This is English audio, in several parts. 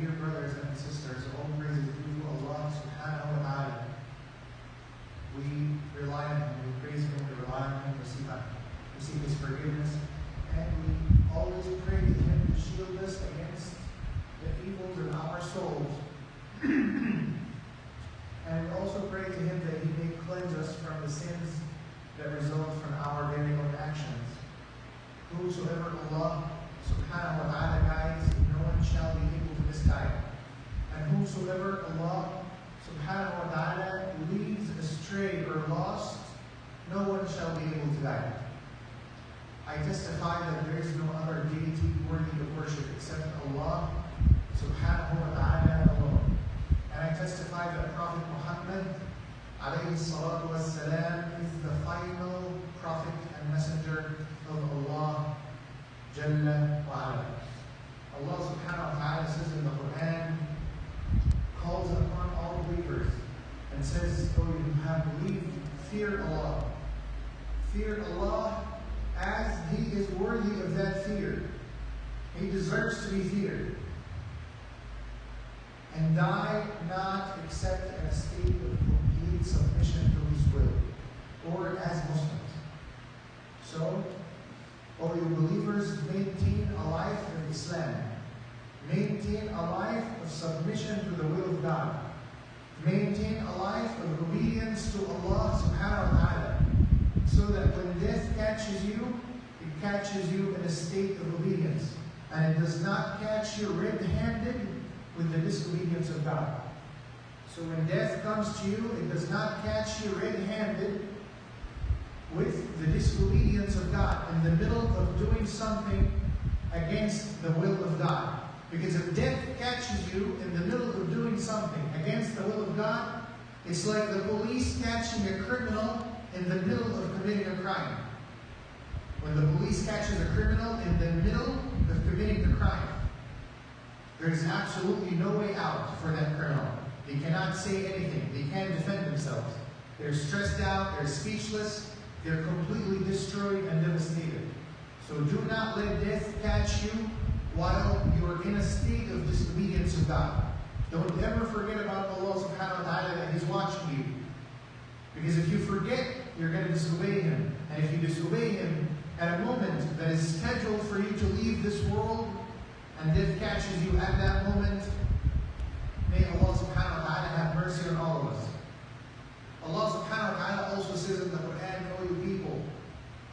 dear brothers and sisters, all praise is due to Allah subhanahu wa ta'ala. We rely on Him, we praise Him, we rely on Him, we seek His forgiveness, and we always pray to Him to shield us against the evils in our souls. And we also pray to Him that He may cleanse us from the sins that result from our very own actions. Whosoever Allah subhanahu wa ta'ala guides, no one shall be able to misguide. And whosoever Allah subhanahu wa ta'ala leads astray or lost, no one shall be able to guide. I testify that there is no other deity worthy of worship except Allah subhanahu wa ta'ala alone. And I testify that Prophet Muhammad alayhi salatu wassalam is the final prophet and messenger of Allah Jalla wa ala. Allah subhanahu wa ta'ala says in the Quran, calls upon all believers and says, "O you who have believed, fear Allah. Fear Allah as He is worthy of that fear. He deserves to be feared. And die not except in a state of complete submission to His will, or as Muslims." So, O you believers, maintain a life of Islam. Maintain a life of submission to the will of God. Maintain a life of obedience to Allah subhanahu wa ta'ala, so that when death catches you, it catches you in a state of obedience, and it does not catch you red-handed with the disobedience of God. So when death comes to you, it does not catch you red-handed with the disobedience of God, in the middle of doing something against the will of God. Because if death catches you in the middle of doing something against the will of God, it's like the police catching a criminal in the middle of committing a crime. When the police catches a criminal in the middle of committing the crime, there is absolutely no way out for that criminal. They cannot say anything. They can't defend themselves. They're stressed out. They're speechless. They're completely destroyed and devastated. So do not let death catch you while you're in a state of disobedience of God. Don't ever forget about Allah subhanahu wa ta'ala, that He's watching you. Because if you forget, you're going to disobey Him. And if you disobey Him at a moment that is scheduled for you to leave this world, and death catches you at that moment, may Allah subhanahu wa ta'ala have mercy on all of us. Allah subhanahu wa ta'ala also says in the Quran, "O you people,"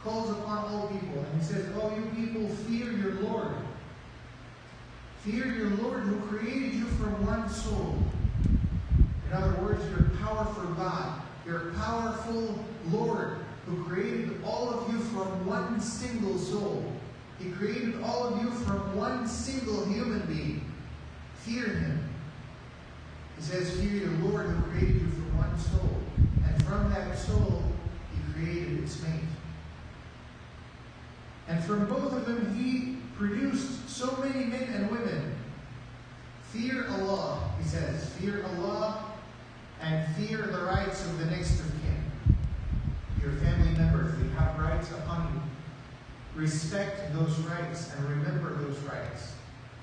calls upon all people, and He says, "O you people, fear your Lord. Fear your Lord who created you from one soul." In other words, your powerful God, your powerful Lord who created all of you from one single soul. He created all of you from one single human being. Fear Him. He says, fear your Lord who created you from one soul. And from that soul, He created its mate. And from both of them, He produced so many men and women. Fear Allah, He says. Fear Allah and fear the rights of the next of kin. Your family members, they have rights upon you. Respect those rights and remember those rights.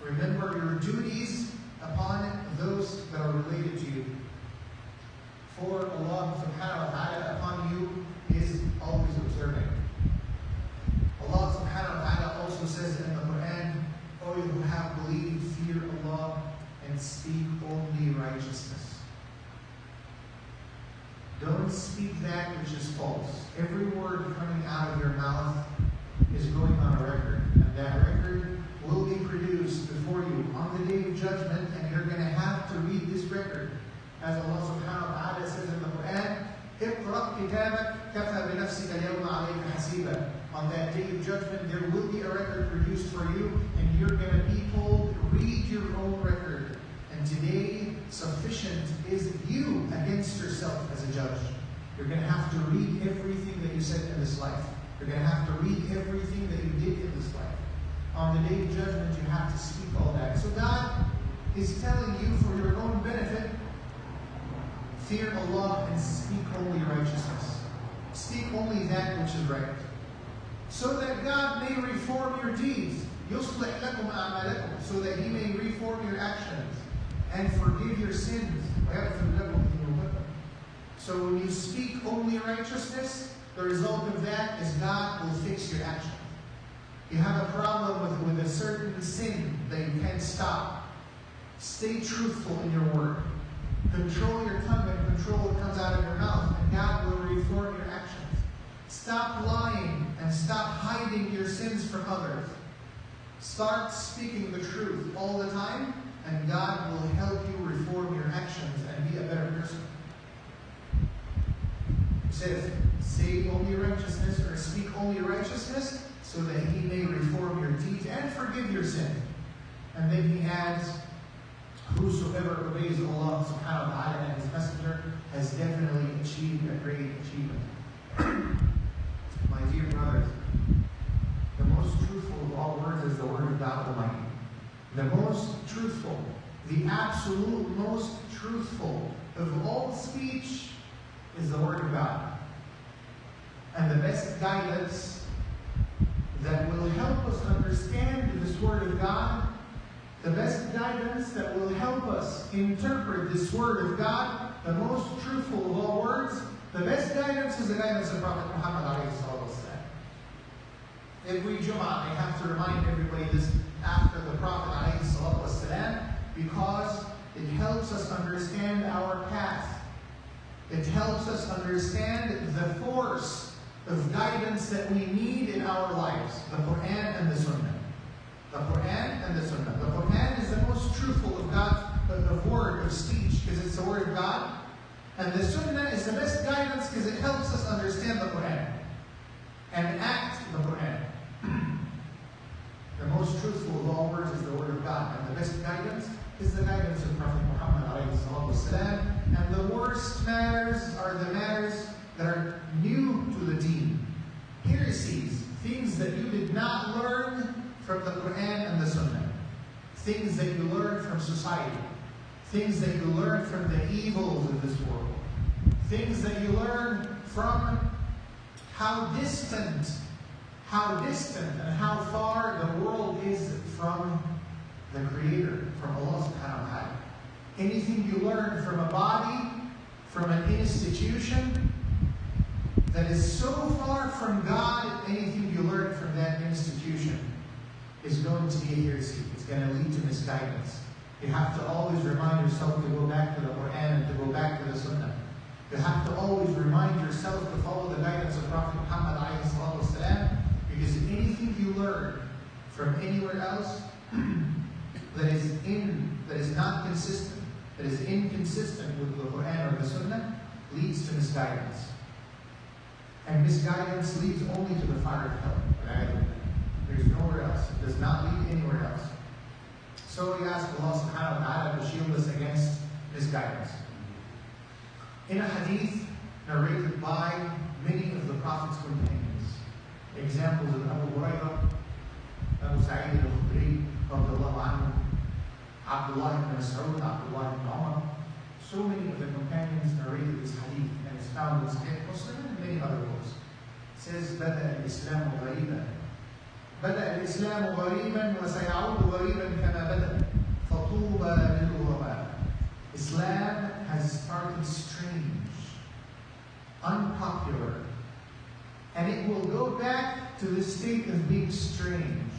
Remember your duties upon those that are related to you. For Allah subhanahu wa ta'ala upon you is always observing. Allah subhanahu wa ta'ala also says in the Quran, "O you who have believed, fear Allah and speak only righteousness." Don't speak that which is false. Every word coming out of your mouth is going on a record, and that record will be produced before you on the day of judgment, and you're going to have to read this record. As Allah subhanahu wa ta'ala says in the Quran, "Iqra' kitabak kafa bi nafsika al-yawma 'alayka hasiba." On that day of judgment, there will be a record produced for you, and you're going to be told, read your own record. And today, sufficient is you against yourself as a judge. You're going to have to read everything that you said in this life. You're going to have to read everything that you did in this life. On the day of judgment, you have to speak all that. So God is telling you for your own benefit, fear Allah and speak only righteousness. Speak only that which is right. So that God may reform your deeds. يُصْلِحْ لَكُمْ أَعْمَالَكُمْ, so that He may reform your actions and forgive your sins. وَيَغْفِرْ لَكُمْ ذُنُوبَكُمْ. So when you speak only righteousness, the result of that is God will fix your actions. You have a problem with a certain sin that you can't stop. Stay truthful in your word. Control your tongue and control what comes out of your mouth, and God will reform your actions. Stop lying and stop hiding your sins from others. Start speaking the truth all the time, and God will help you reform your actions and be a better person. It says, say only righteousness or speak only righteousness, so that He may reform your deeds and forgive your sins. And then He adds, whosoever obeys Allah subhanahu wa ta'ala and His Messenger has definitely achieved a great achievement. My dear brothers, the most truthful of all words is the word of God Almighty. The most truthful, the absolute most truthful of all speech is the word of God. And the best guidance that will help us understand this word of God, the best guidance that will help us interpret this word of God, the most truthful of all words, the best guidance is the guidance of Prophet Muhammad. Every Jum'ah, I have to remind everybody this after the Prophet because it helps us understand our path. It helps us understand the force of guidance that we need in our lives, the Quran and the Sunnah. The Quran and the Sunnah. The Quran is the most truthful of God's of word of speech because it's the word of God. And the Sunnah is the best guidance because it helps us understand the Quran and act the Quran. The most truthful of all words is the word of God. And the best guidance is the guidance of Prophet Muhammad. And the worst matters are the matters that are new to the deen. Heresies, things that you did not learn from the Quran and the Sunnah. Things that you learned from society. Things that you learned from the evils of this world. Things that you learned from how distant and how far the world is from the Creator, from Allah subhanahu wa ta'ala. Anything you learn from a body, from an institution that is so far from God, anything you learn from that institution is going to be a heresy. It's going to lead to misguidance. You have to always remind yourself to go back to the Quran and to go back to the Sunnah. You have to always remind yourself to follow the guidance of Prophet Muhammad because anything you learn from anywhere else that is not consistent, that is inconsistent with the Quran or the Sunnah, leads to misguidance. And misguidance leads only to the fire of hell. There's nowhere else. It does not lead anywhere else. So we ask Allah subhanahu wa ta'ala to shield us against misguidance. In a hadith narrated by many of the Prophet's companions, examples of Abu Hurairah, Abu Sa'id al-Khudri, Abdullah anhu, Abdullah ibn Mas'ud, Abdullah ibn Umar. So many of the companions narrated this hadith, and it's found in Sahih Muslim and many other books. It says, بدأ الإسلام غريبا بدأ الإسلام غريبا وسيعود غريبا كما بدأ فطوبى للغرباء. Islam has started strange, unpopular, and it will go back to the state of being strange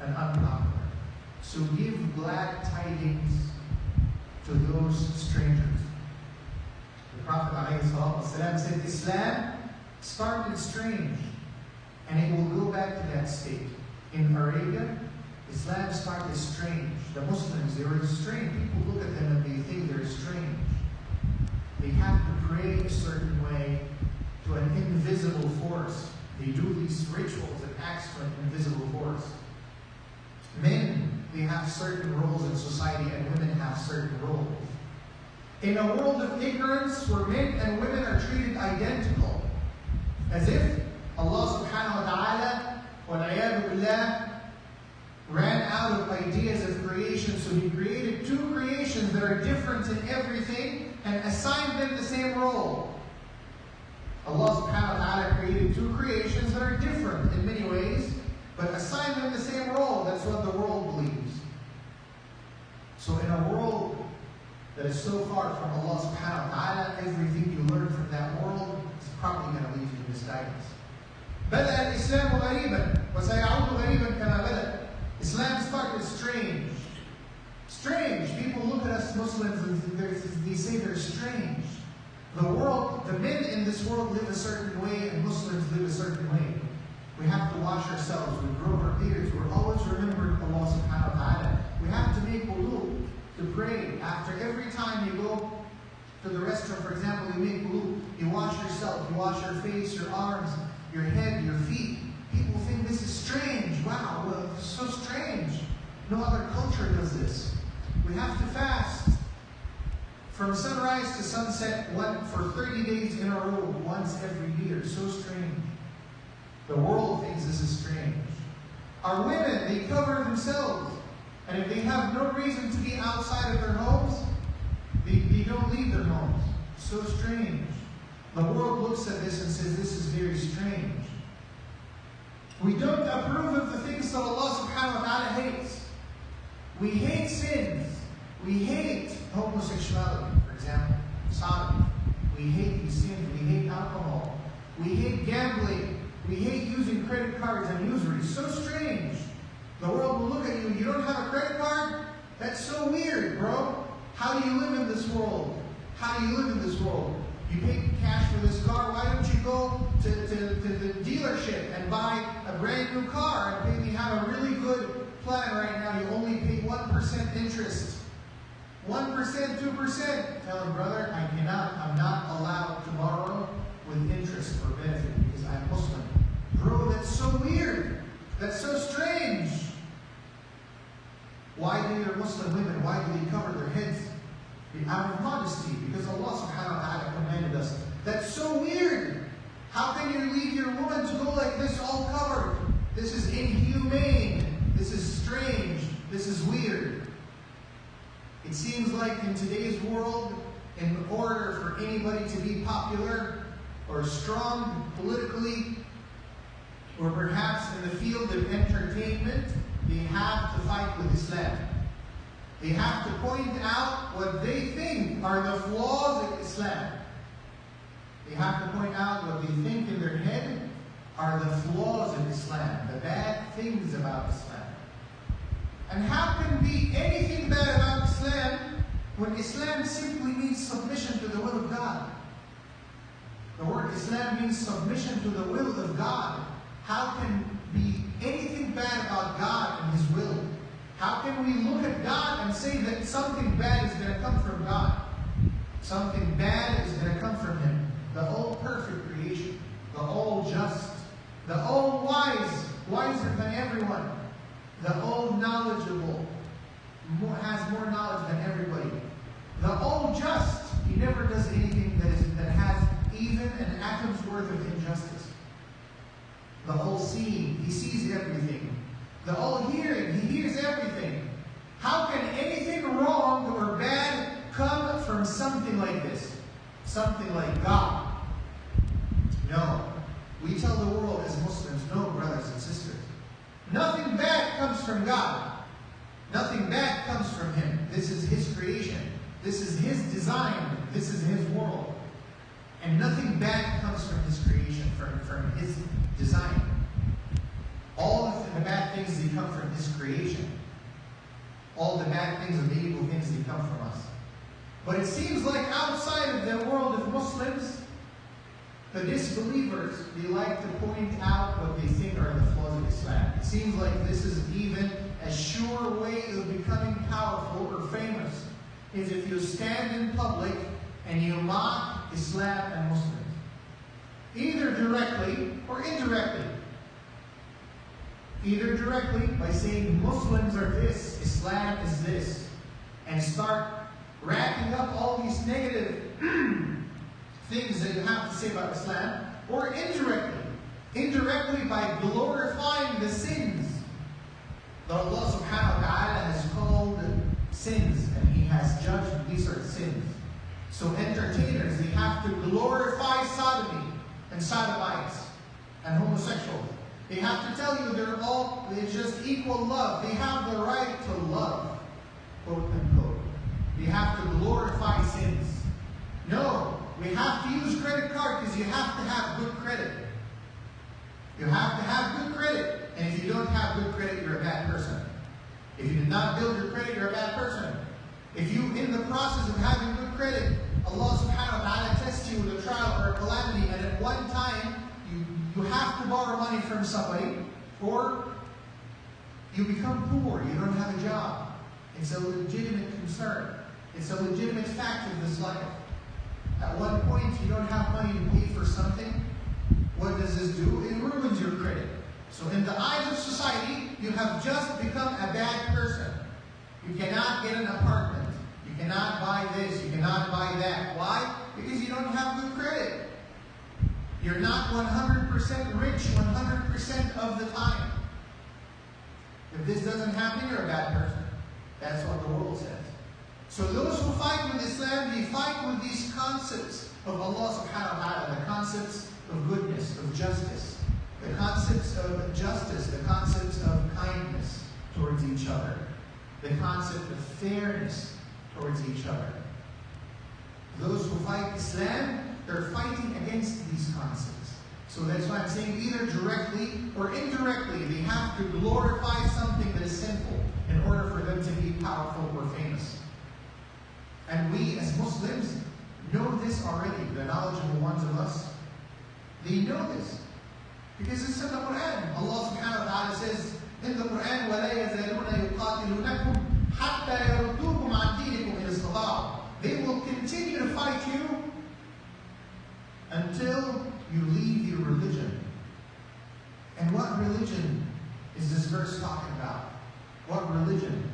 and unpopular. So give glad tidings to those strangers. The Prophet ﷺ said Islam started strange, and it will go back to that state. In Arabia, Islam started strange. The Muslims, they were strange. People look at them and they think they're strange. They have to pray a certain way to an invisible force. They do these rituals and acts to an invisible force. Men, they have certain roles in society, and women have certain roles. In a world of ignorance where men and women are treated identical, as if Allah subhanahu wa ta'ala وَالْعِيَاذُ بِاللَّهِ ran out of ideas of creation, so He created two creations that are different in everything and assigned them the same role. Allah subhanahu wa ta'ala created two creations that are different in many ways, but assign them the same role. That's what the world believes. So in a world that is so far from Allah subhanahu wa ta'ala, everything you learn from that world is probably going to lead you to misguidance. بدأ الإسلام غريبا وسيعود غريبا كما بدأ. Islam started strange. Strange. People look at us Muslims and they say they're strange. The world, the men in this world live a certain way and Muslims live a certain way. We have to wash ourselves. We grow our beards. We're always remembering Allah subhanahu wa ta'ala. We have to make wudu, to pray. After every time you go to the restroom, for example, you make wudu, you wash yourself, you wash your face, your arms, your head, your feet. People think this is strange. Wow, well, it's so strange. No other culture does this. We have to fast from sunrise to sunset for 30 days in a row, once every year. So strange. The world thinks this is strange. Our women, they cover themselves. And if they have no reason to be outside of their homes, they don't leave their homes. So strange. The world looks at this and says, this is very strange. We don't approve of the things that Allah subhanahu wa ta'ala hates. We hate sins. We hate homosexuality, for example, sodomy. We hate these sins. We hate alcohol. We hate gambling. We hate using credit cards and usury. So strange. The world will look at you. You don't have a credit card? That's so weird, bro. How do you live in this world? How do you live in this world? You pay cash for this car. Why don't you go to the dealership and buy a brand new car and maybe have a really good plan right now? You only pay 1% interest. 1%, 2%. Tell him, brother, I'm not allowed to borrow with interest or benefit because I'm Muslim. Bro, that's so weird. That's so strange. Why do your Muslim women, why do they cover their heads? Out of modesty, because Allah subhanahu wa ta'ala commanded us. That's so weird. How can you leave your woman to go like this all covered? This is inhumane. This is strange. This is weird. It seems like in today's world, in order for anybody to be popular or strong politically, or perhaps in the field of entertainment, they have to fight with Islam. They have to point out what they think are the flaws of Islam. They have to point out what they think in their head are the flaws of Islam, the bad things about Islam. And how can be anything bad about Islam when Islam simply means submission to the will of God? The word Islam means submission to the will of God. How can be anything bad about God and His will? How can we look at God and say that something bad is going to come from God? Something bad is going to come from Him. The all-perfect creation, the all-just, the all-wise, wiser than everyone, the all-knowledgeable, has more knowledge than everybody. The all-just, He never does anything that has even an atom's worth of injustice. The all-seeing, He sees everything. The all-hearing, He hears everything. How can anything wrong or bad come from something like this? Something like God? No. We tell the world as Muslims, no, brothers and sisters. Nothing bad comes from God. Nothing bad comes from Him. This is His creation. This is His design. This is His world. And nothing bad comes from His creation, from His design. All of the bad things, they come from His creation. All the bad things and the evil things, they come from us. But it seems like outside of the world of Muslims, the disbelievers, they like to point out what they think are the flaws of Islam. It seems like this is even a sure way of becoming powerful or famous, is if you stand in public and you mock Islam and Muslims. Either directly or indirectly. Either directly by saying Muslims are this, Islam is this, and start racking up all these negative things that you have to say about Islam, or indirectly. Indirectly by glorifying the sins that Allah subhanahu wa ta'ala has called sins, and He has judged these are sins. So entertainers, they have to glorify sodomy and sodomites and homosexuals. They have to tell you it's just equal love. They have the right to love, quote unquote. They have to glorify sins. No, we have to use credit card because you have to have good credit. You have to have good credit. And if you don't have good credit, you're a bad person. If you did not build your credit, you're a bad person. If you, in the process of having good credit, Allah subhanahu wa ta'ala tests you with a trial or a calamity, and at one time, you have to borrow money from somebody, or you become poor, you don't have a job. It's a legitimate concern. It's a legitimate fact of this life. At one point, you don't have money to pay for something. What does this do? It ruins your credit. So in the eyes of society, you have just become a bad person. You cannot get an apartment. You cannot buy this. You cannot buy that. Why? Because you don't have good credit. You're not 100% rich 100% of the time. If this doesn't happen, you're a bad person. That's what the world says. So those who fight with Islam, they fight with these concepts of Allah subhanahu wa ta'ala, the concepts of goodness, of justice, the concepts of justice, the concepts of kindness towards each other, the concept of fairness towards each other. Those who fight Islam, they're fighting against these concepts. So that's why I'm saying either directly or indirectly, they have to glorify something that is sinful in order for them to be powerful or famous. And we as Muslims know this already, the knowledgeable ones of us. They know this. Because it's in the Quran. Allah subhanahu wa ta'ala says in the Quran, وَلَا يَزَالُونَ يُقَاتِلُونَكُمْ حَتَّى يَرُدُّوكُمْ عَنْ دِينِكُمْ إِنِ اسْتَطَاعُوا. They will continue to fight you until you leave your religion. And what religion is this verse talking about? What religion?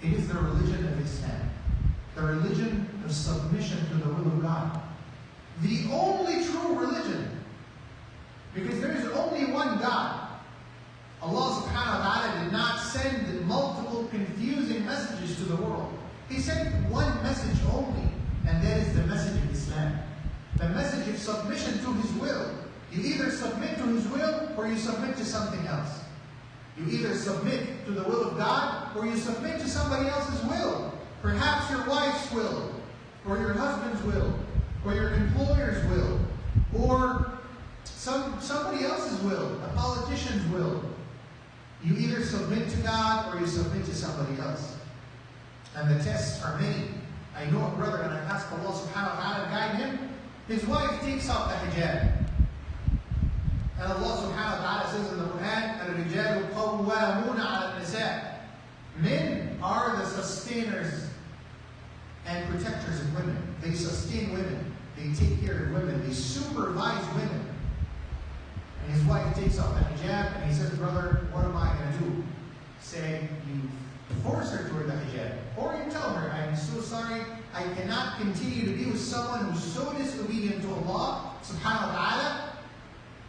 It is the religion of Islam. The religion of submission to the will of God. The only true religion. Because there is only one God. Allah subhanahu wa ta'ala did not send multiple confusing messages to the world. He sent one message only, and that is the message of Islam. The message of submission to His will. You either submit to His will, or you submit to something else. You either submit to the will of God, or you submit to somebody else's will. Perhaps your wife's will, or your husband's will, or your employer's will, or somebody else's will, a politician's will. You either submit to God, or you submit to somebody else. And the tests are many. I know a brother, and I ask Allah subhanahu wa ta'ala to guide him. His wife takes off the hijab. And Allah subhanahu wa ta'ala says in the Quran, الرجال قوامون على النساء. Men are the sustainers and protectors of women. They sustain women. They take care of women. They supervise women. And his wife takes off the hijab, and he says, brother, what am I going to do? Say, you force her to wear the hijab. Or you tell her, I'm so sorry, I cannot continue to be with someone who's so disobedient to Allah subhanahu wa ta'ala.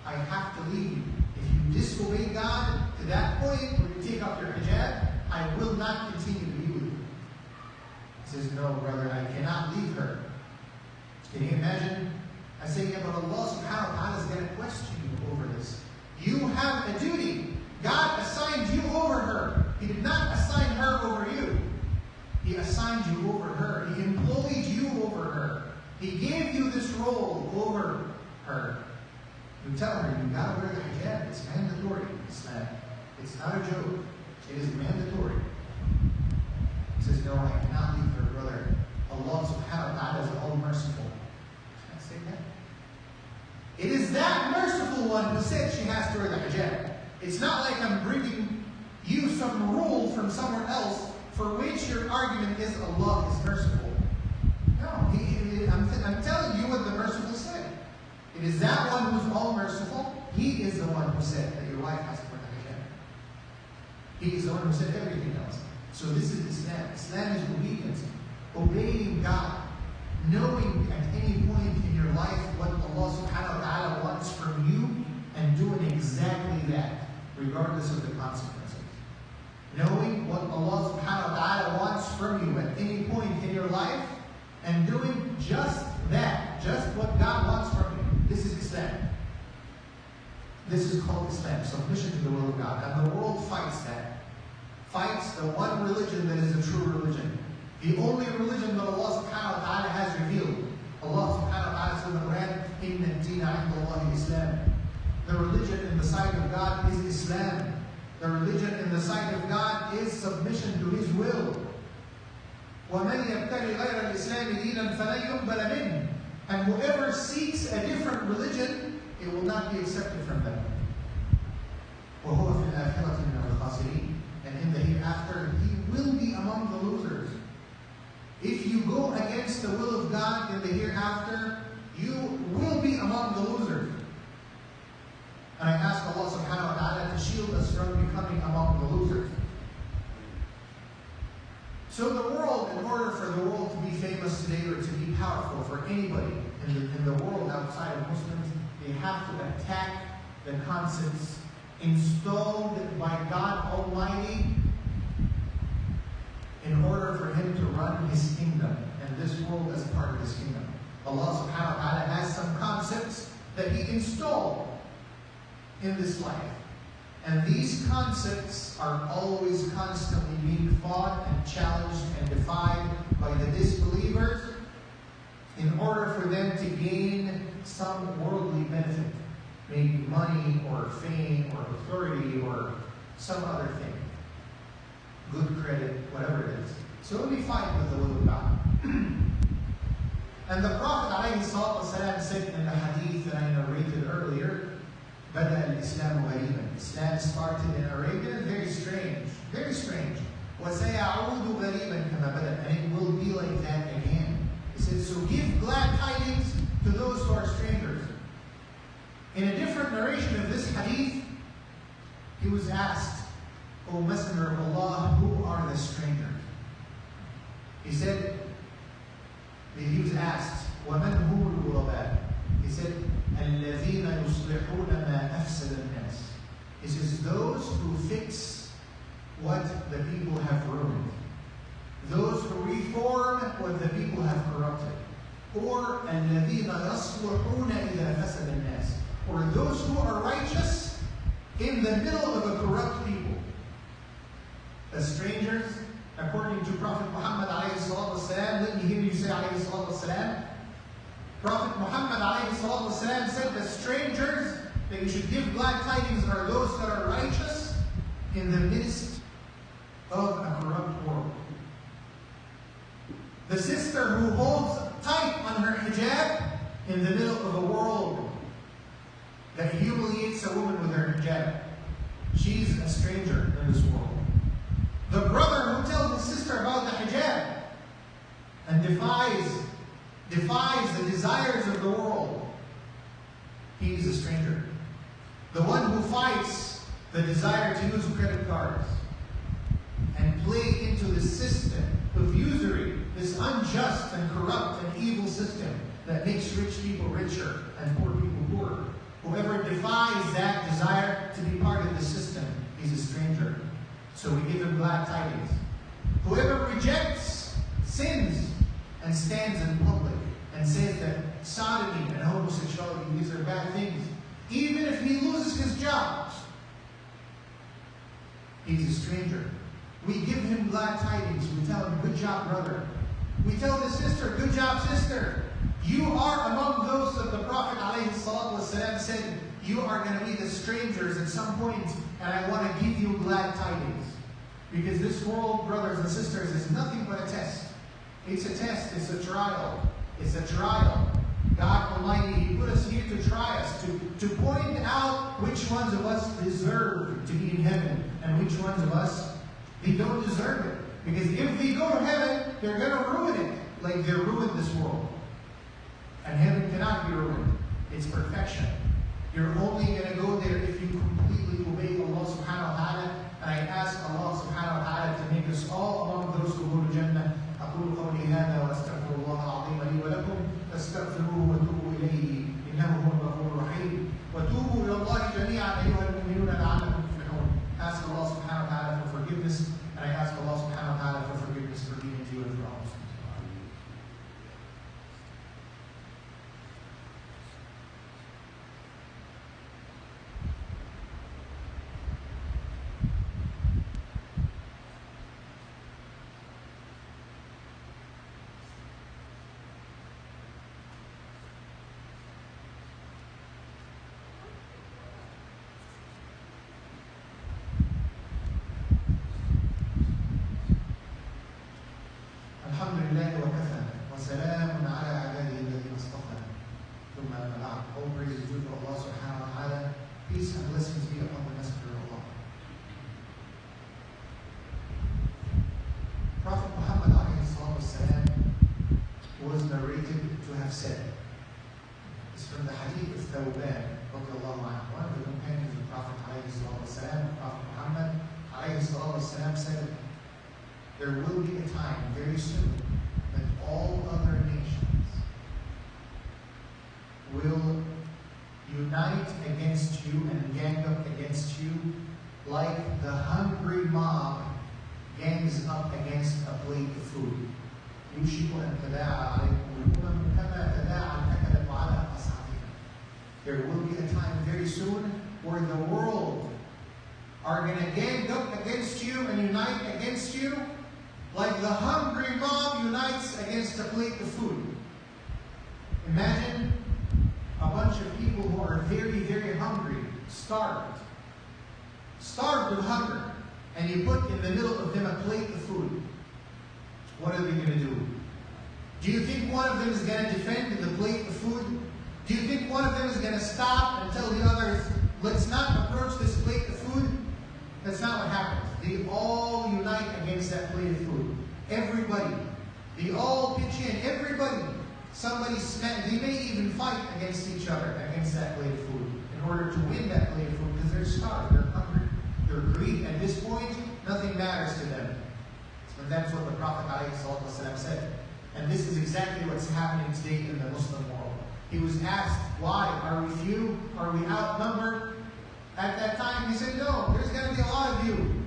I have to leave you. If you disobey God to that point where you take off your hijab, I will not continue to be with you. He says, no, brother, I cannot leave her. Can you imagine? I say, yeah, but Allah subhanahu wa ta'ala is going to question you over this. You have a duty. God assigned you over her. He did not assign her over you. He assigned you over her. He employed you over her. He gave you this role over her. You tell her, you gotta wear the hijab. It's mandatory. It's not a joke. It is mandatory. He says, no, I cannot leave her, brother. Allah subhanahu wa ta'ala is all merciful. Can I say that? It is that merciful one who said she has to wear the hijab. It's not like I'm bringing you some rule from somewhere else for which your argument is Allah is merciful. No, I'm telling you what the merciful said. It is that one who's all merciful. He is the one who said that your wife has to wear the hijab. He is the one who said everything else. So this is Islam. Islam is obedience. Obeying God. Knowing at any point in your life what Allah subhanahu wa ta'ala wants from you and doing exactly that, regardless of the consequences. Knowing what Allah subhanahu wa ta'ala wants from you at any point in your life and doing just that, just what God wants from you. This is Islam. This is called Islam, submission to the will of God. And the world fights that. Fights the one religion that is the true religion. The only religion that Allah subhanahu wa ta'ala has revealed. Allah subhanahu wa ta'ala says in the Quran, إِنَّ الدِّينَ عِنْدَ اللَّهِ Islam. The religion in the sight of God is Islam. The religion in the sight of God is submission to His will. وَمَنْ يَبْتَغِ غَيْرَ الْإِسْلَامِ دِينًا فَلَنْ يُقْبَلَ مِنْهُ. And whoever seeks a different religion, it will not be accepted from them. وَهُوَ فِي الْآخِرَةِ مِنَ الْخَاسِرِينَ. And in the hereafter, he will be among the losers. If you go against the will of God in the hereafter, you will be among the losers. And I ask Allah subhanahu wa ta'ala to shield us from becoming among the losers. So the world, in order for the world to be famous today or to be powerful for anybody in the world outside of Muslims, they have to attack the concepts installed by God Almighty in order for Him to run His kingdom and this world as part of His kingdom. Allah subhanahu wa ta'ala has some concepts that He installed in this life. And these concepts are always constantly being fought and challenged and defied by the disbelievers in order for them to gain some worldly benefit. Maybe money or fame or authority or some other thing. Good credit, whatever it is. So we fight with the will of God. And the Prophet ﷺ said in the hadith that I narrated earlier, بدأ الإسلام غريبا. Islam started in Arabia, very strange, very strange. وسيعود غريبا كما بدأ. And it will be like that again. He said, so give glad tidings to those who are strangers. In a different narration of this hadith, he was asked, O Messenger of Allah, who are the strangers? He said, he was asked, وَمَنْ هُمُ الْغُرَبَاءُ? He said, الَّذِينَ يُصْلِحُونَ مَا أَفْسَدَ النَّاسِ. He says, those who fix what the people have ruined. Those who reform what the people have corrupted. Or الَّذِينَ يَصْلُحُونَ إِذَا فَسَدَ النَّاسِ. Or those who are righteous in the middle of a corrupt people. The strangers, according to Prophet Muhammad ﷺ, let me hear you say ﷺ. Prophet Muhammad ﷺ said the strangers that you should give glad tidings are those that are righteous in the midst of a corrupt world. The sister who holds tight on her hijab in the middle of a world that humiliates a woman with her hijab. She's a stranger in this world. The brother who tells his sister about the hijab and defies the desires of the world, he's a stranger. The one who fights the desire to use credit cards and play into the system of usury, this unjust and corrupt and evil system that makes rich people richer and poor people poorer. Whoever defies that desire to be part of the system, he's a stranger. So we give him glad tidings. Whoever rejects, sins, and stands in public and says that sodomy and homosexuality, these are bad things, even if he loses his job, he's a stranger. We give him glad tidings. We tell him, good job, brother. We tell the sister, good job, sister. You are among those that the Prophet ﷺ said, you are going to be the strangers at some point, and I want to give you glad tidings. Because this world, brothers and sisters, is nothing but a test. It's a test. It's a trial. It's a trial. God Almighty, He put us here to try us, to point out which ones of us deserve to be in heaven, and which ones of us, they don't deserve it. Because if they go to heaven, they're going to ruin it, like they ruined this world. And heaven cannot be ruined. It's perfection. You're only going to go there if you completely obey Allah subhanahu wa ta'ala. And I ask Allah subhanahu wa ta'ala to make us all among those who go to Jannah. أقول قولي هذا وأستغفر الله العظيم لي ولكم فاستغفروه وتوبوا إليه إنه هو الغفور الرحيم وتوبوا إلى الله جميعا أيها المؤمنون لعلكم تفلحون. Ask Allah subhanahu wa ta'ala for forgiveness, and I ask Allah subhanahu wa ta'ala for forgiveness for me and you and for all Muslims. لله وكفى وسلام على عباده الذين اصطفى. ثم أما بعد. All praise is due to Allah subhanahu wa ta'ala. Peace and blessings be upon the Messenger of Allah. Prophet Muhammad والسلام, was narrated to have said. It's from the hadith of Thawban, one of the companions of Prophet والسلام, Prophet Muhammad والسلام, said, there will be a time very soon that all other nations will unite against you and gang up against you like the hungry mob gangs up against a plate of food. There will be a time very soon where the world are going to gang up against you and unite against you like the hungry mob unites against a plate of food. Imagine a bunch of people who are very, very hungry, starved with hunger, and you put in the middle of them a plate of food. What are they going to do? Do you think one of them is going to defend the plate of food? Do you think one of them is going to stop and tell the others, let's not approach this plate of food? That's not what happens. They all unite against that plate of food. Everybody. They all pitch in. Everybody. They may even fight against each other, against that plate of food, in order to win that plate of food, because they're starved, they're hungry, they're greedy. At this point, nothing matters to them. And that's what the Prophet ﷺ said. And this is exactly what's happening today in the Muslim world. He was asked, why? Are we few? Are we outnumbered? At that time, he said, no, there's going to be a lot of you.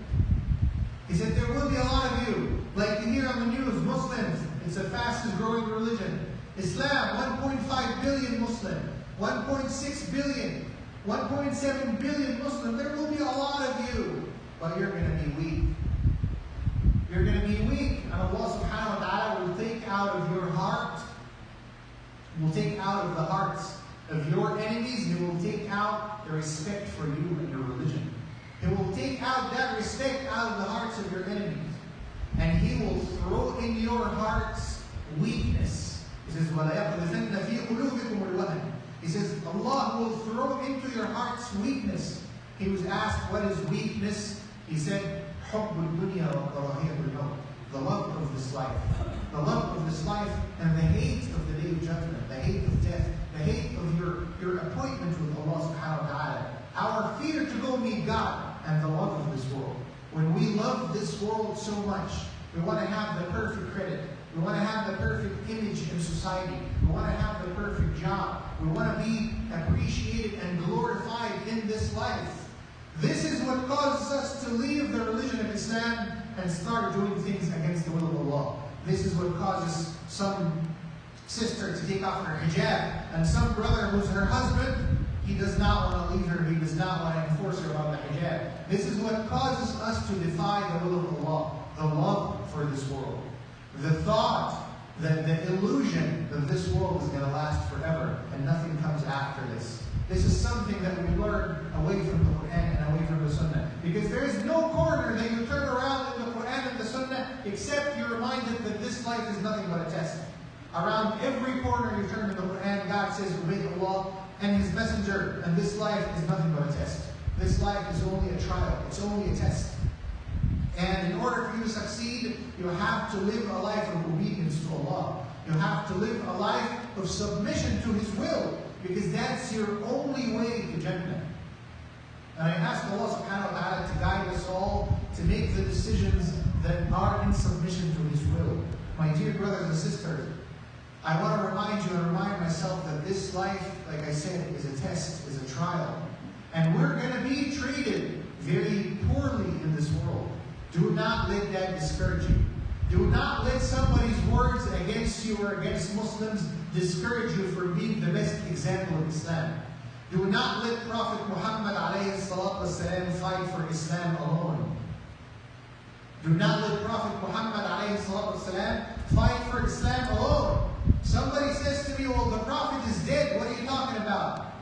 He said, there will be a lot of you. Like you hear on the news, Muslims, it's the fastest growing religion. Islam, 1.5 billion Muslim, 1.6 billion, 1.7 billion Muslim. There will be a lot of you. But you're going to be weak. You're going to be weak. And Allah subhanahu wa ta'ala will take out of your heart, will take out of the hearts of your enemies, He will take out the respect for you and your religion. He will take out that respect out of the hearts of your enemies. And He will throw in your hearts weakness. He says, وَلَيَقْذِفَنَّ فِي قُلُوبِكُمُ الْوَهْنَ. He says, Allah will throw into your hearts weakness. He was asked, what is weakness? He said, حُبُّ الدُّنْيَا وَكَرَاهِيَةُ الْمَوْتِ. The love of this life. The love of this life and the hate of the day of judgment. The hate of death. The hate of your appointment with Allah subhanahu wa ta'ala. Our fear to go meet God and the love of this world. When we love this world so much, we want to have the perfect credit. We want to have the perfect image in society. We want to have the perfect job. We want to be appreciated and glorified in this life. This is what causes us to leave the religion of Islam and start doing things against the will of Allah. This is what causes some sister to take off her hijab, and some brother who's her husband, he does not want to leave her, he does not want to enforce her about the hijab. This is what causes us to defy the will of Allah, the love for this world. The thought that the illusion that this world is going to last forever and nothing comes after this. This is something that we learn away from the Quran and away from the Sunnah. Because there is no corner that you turn around in the Quran and the Sunnah except you're reminded that this life is nothing but a test. Around every corner you turn in the Quran, God says, obey Allah and His Messenger, and this life is nothing but a test. This life is only a trial. It's only a test. And in order for you to succeed, you have to live a life of obedience to Allah. You have to live a life of submission to His will, because that's your only way to Jannah. And I ask Allah subhanahu wa ta'ala to guide us all to make the decisions that are in submission to His will. My dear brothers and sisters, I want to remind you and remind myself that this life, like I said, is a test, is a trial. And we're going to be treated very poorly in this world. Do not let that discourage you. Do not let somebody's words against you or against Muslims discourage you from being the best example of Islam. Do not let Prophet Muhammad ﷺ fight for Islam alone. Do not let Prophet Muhammad ﷺ fight for Islam alone. Somebody says to me, well, the Prophet is dead. What are you talking about?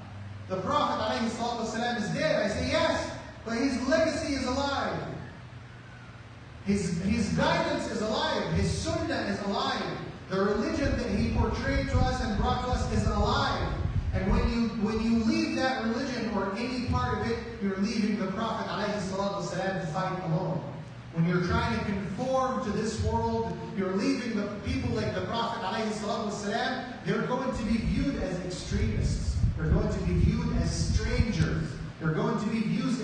The Prophet ﷺ is dead. I say, yes, but his legacy is alive. His guidance is alive. His sunnah is alive. The religion that he portrayed to us and brought to us is alive. And when you leave that religion or any part of it, you're leaving the Prophet ﷺ to fight alone. When you're trying to conform to this world, you're leaving the people like the Prophet ﷺ. They're going to be viewed as extremists. They're going to be viewed as strangers. They're going to be viewed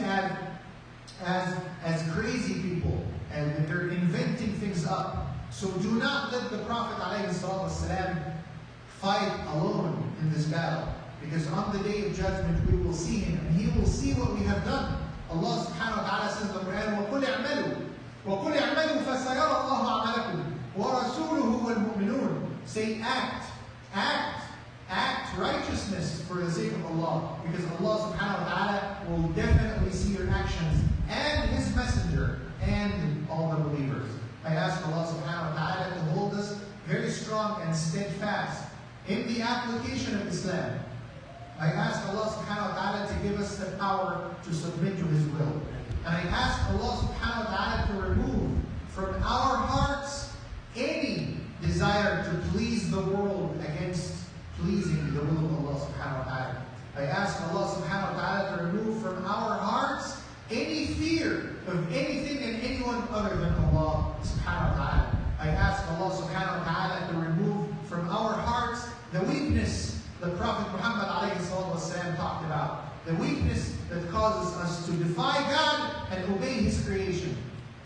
as crazy people. And they're inventing things up. So do not let the Prophet ﷺ fight alone in this battle. Because on the day of judgment, we will see him. And he will see what we have done. Allah subhanahu wa ta'ala says in the Quran, وَقُلْ اعْمَلُوا وَقُلْ اعْمَلُوا فَسَيَرَى اللَّهُ عَمَلَكُمْ وَرَسُولُهُ وَالْمُؤْمِنُونَ. Say act righteousness for the sake of Allah. Because Allah subhanahu wa ta'ala will definitely see your actions and His Messenger and all the believers. I ask Allah subhanahu wa ta'ala to hold us very strong and steadfast in the application of Islam. I ask Allah subhanahu wa ta'ala to give us the power to submit to His will. And I ask Allah subhanahu wa ta'ala to remove from our hearts any desire to please the world against pleasing the will of Allah subhanahu wa ta'ala. I ask Allah subhanahu wa ta'ala to remove from our hearts any fear of anything and anyone other than Allah subhanahu wa ta'ala. I ask Allah subhanahu wa ta'ala to remove from our hearts the weakness the Prophet Muhammad ﷺ talked about. The weakness that causes us to defy God and obey His creation.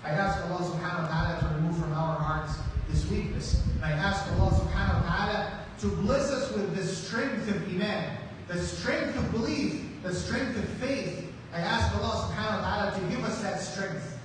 I ask Allah subhanahu wa ta'ala to remove from our hearts this weakness. And I ask Allah subhanahu wa ta'ala to bless us with the strength of Iman, the strength of belief, the strength of faith. I ask Allah subhanahu wa ta'ala to give us that strength.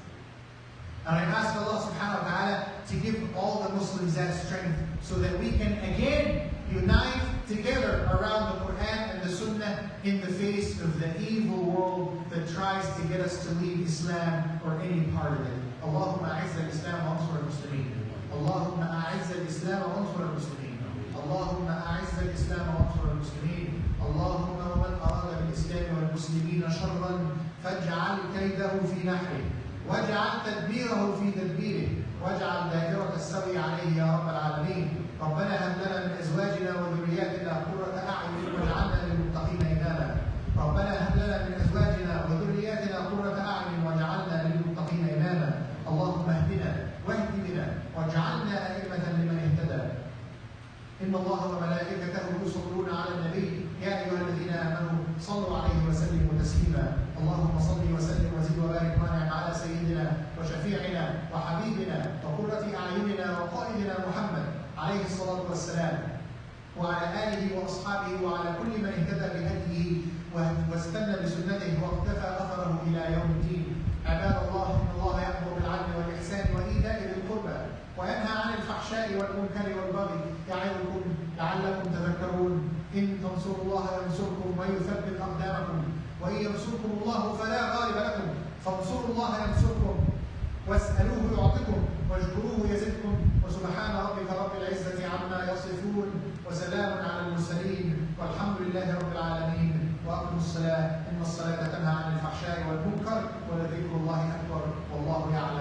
And I ask Allah subhanahu wa ta'ala to give all the Muslims that strength so that we can again unite together around the Quran and the Sunnah in the face of the evil world that tries to get us to leave Islam or any part of it. Allahumma a'izz al-Islam wa ansur al-Muslimin. Allahumma a'izz al-Islam wa ansur al-Muslimin. Allahumma a'izz al-Islam wa ansur al-Muslimin. Allahumma wa man arada bil-Islam wal-Muslimin sharran faj'al kaydahu fi nahri waj'al tadbirahu fi tadbirih waj'al da'irata as-sawi alayhi ya rabbal alamin. ربنا هب لنا من ازواجنا وذرياتنا قرة اعين واجعلنا للمتقين اماما. ربنا هب لنا من ازواجنا وذرياتنا قرة اعين واجعلنا للمتقين اماما. اللهم اهدنا واهد بنا واجعلنا ائمة لمن اهتدى. ان الله وملائكته يصلون على النبي يا ايها الذين امنوا صلوا عليه وسلموا تسليما. اللهم صل وسلم وزد وبارك وانعم على سيدنا وشفيعنا وحبيبنا وقرة اعيننا وقائدنا محمد عليه الصلاة والسلام وعلى آله وأصحابه وعلى كل من اهتدى بهديه واستنى بسنته واقتفى أثره إلى يوم الدين. عباد الله إن الله يأمر بالعدل والإحسان وإيتاء ذي القربى وينهى عن الفحشاء والمنكر والبغي يعظكم لعلكم تذكرون. إن تنصروا الله ينصركم ويثبت أقدامكم وإن ينصركم الله فلا غالب لكم فانصروا الله ينصركم واسألوه يعطكم واذكروه يزدكم وسبحان ربك رب العزة عما يصفون وسلام على المرسلين والحمد لله رب العالمين. وأقيموا الصلاة إن الصلاة تنهى عن الفحشاء والمنكر ولذكر الله أكبر والله يعلم.